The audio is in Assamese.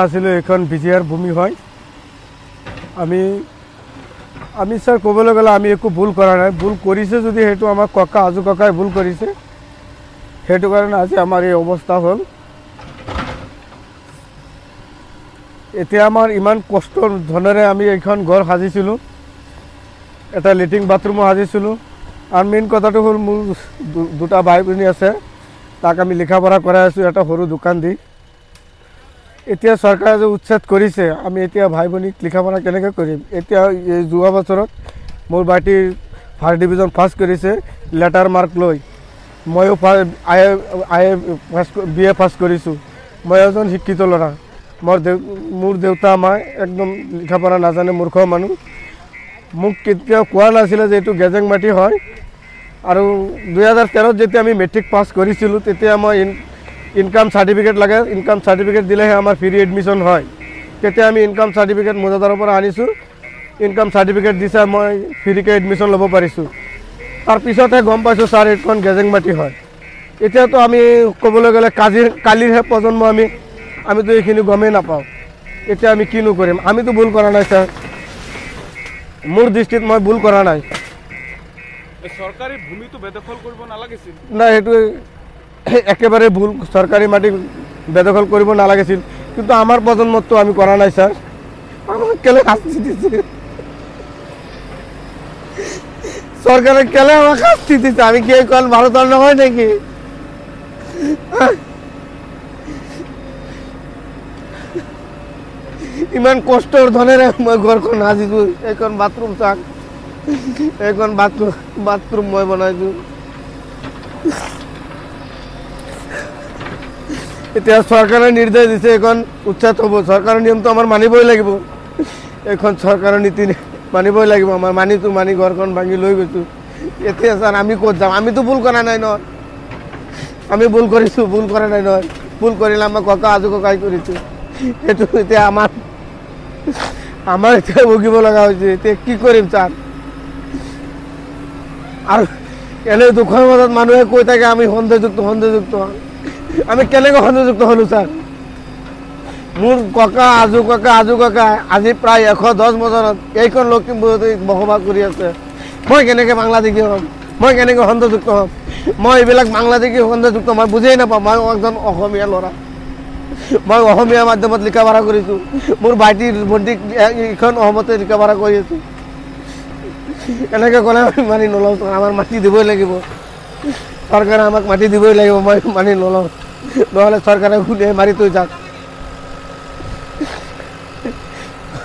আছিল এখন বিজিআৰ ভূমি হয়। আমি আমি স্যাৰ ক'বলৈ গ'লে আমি একো ভুল কৰা নাই, ভুল কৰিছে যদি সেইটো আমাৰ ককা আজু ককাই ভুল কৰিছে, সেইটো কাৰণে আজি আমাৰ এই অৱস্থা হ'ল। এতিয়া আমাৰ ইমান কষ্টৰ ধনেৰে আমি এইখন ঘৰ সাজিছিলোঁ, এটা লেট্ৰিন বাথৰুমো সাজিছিলোঁ। আৰু মেইন কথাটো হ'ল মোৰ দুটা ভাই ভনী আছে, তাক আমি লিখা পঢ়া কৰাই আছোঁ এটা সৰু দোকান দি। এতিয়া চৰকাৰে যে উচ্ছেদ কৰিছে, আমি এতিয়া ভাই ভনীক লিখা পঢ়া কেনেকৈ কৰিম? এতিয়া এই যোৱা বছৰত মোৰ ভাইটিৰ ফাৰ্ষ্ট ডিভিজন ফাৰ্ষ্ট কৰিছে লেটাৰ মাৰ্ক লৈ, ময়ো বি এ ফাৰ্ষ্ট কৰিছোঁ। মই এজন শিক্ষিত ল'ৰা, মোৰ দেউতা মাই একদম লিখা পঢ়া নাজানে, মূৰ্খ মানুহ। মোক কেতিয়াও কোৱা নাছিলে যে এইটো গেজেং মাটি হয়। আৰু 2013 যেতিয়া আমি মেট্ৰিক পাছ কৰিছিলোঁ তেতিয়া মই ইনকাম চাৰ্টিফিকেট লাগে, ইনকাম চাৰ্টিফিকেট দিলেহে আমাৰ ফ্ৰী এডমিশ্যন হয়। তেতিয়া আমি ইনকাম চাৰ্টিফিকেট মোজাদাৰৰ পৰা আনিছোঁ, ইনকাম চাৰ্টিফিকেট দিছে মই ফ্ৰীকৈ এডমিশ্যন ল'ব পাৰিছোঁ। তাৰপিছতহে গম পাইছোঁ ছাৰ এইখন গেজেং মাটি হয়। এতিয়াতো আমি ক'বলৈ গ'লে কালিৰহে প্ৰজন্ম, আমিতো এইখিনি গমেই নাপাওঁ। এতিয়া আমি কিনো কৰিম? আমিতো ভুল কৰা নাই ছাৰ, মোৰ দৃষ্টিত মই ভুল কৰা নাই। চৰকাৰী ভূমিটো বেদখল কৰিব নালাগিছিল? নাই, সেইটো একেবাৰে ভুল। চৰকাৰী মাটি বেদখল কৰিব নালাগিছিল, কিন্তু আমাৰ প্ৰজন্মততো আমি কৰা নাই ছাৰ। আমাক কেলে শাস্তি দিছে চৰকাৰে? কেলে আমাক শাস্তি দিছে? আমি কি কল ভাৰতৰ নহয় নেকি? ইমান কষ্টৰ ধনেৰে মই ঘৰখন সাজিছোঁ। এইখন বাথৰুম চাওক, এইখন বাথৰুম মই বনাইছোঁ। এতিয়া চৰকাৰে নিৰ্দেশ দিছে এইখন উচ্ছেদ হ'ব, চৰকাৰৰ নিয়মটো আমাৰ মানিবই লাগিব। এইখন চৰকাৰৰ নীতি মানিবই লাগিব, আমাৰ মানি ঘৰখন ভাঙি লৈ গৈছোঁ। এতিয়া ছাৰ আমি ক'ত যাম? আমিতো ভুল কৰা নাই নহয়, আমি ভুল কৰিছোঁ, ভুল কৰা নাই নহয়। ভুল কৰিলে আমাৰ ককা আজু ককাই কৰিছোঁ। সেইটো এতিয়া আমাৰ এতিয়া ভুগিব লগা হৈছে। এতিয়া কি কৰিম ছাৰ? আৰু এনে দুখৰ মাজত মানুহে কৈ থাকে আমি সন্দেহযুক্ত। আমি কেনেকৈ সন্দেহযুক্ত হ'লোঁ ছাৰ? মোৰ ককা আজু ককা আজি প্ৰায় 110 বছৰত এইখন লখিমপুৰতে বসবাস কৰি আছে। মই কেনেকৈ বাংলাদেশী হ'ম? মই কেনেকৈ সন্দেহযুক্ত হ'ম? মই এইবিলাক বাংলাদেশী সন্দেহযুক্ত মই বুজিয়েই নাপাওঁ। মই একজন অসমীয়া ল'ৰা, মই অসমীয়া মাধ্যমত লিখা পঢ়া কৰিছোঁ। মোৰ ভাইটিৰ ভণ্টিক এইখন অসমতে লিখা পঢ়া কৰি আছোঁ। এনেকৈ ক'লে আমি মানি নলওঁ। আমাৰ মাটি দিবই লাগিব, চৰকাৰে আমাক মাটি দিবই লাগিব। মই মানি নলওঁ, নহ'লে চৰকাৰে খুলিয়াই মাৰি থৈ যাওক।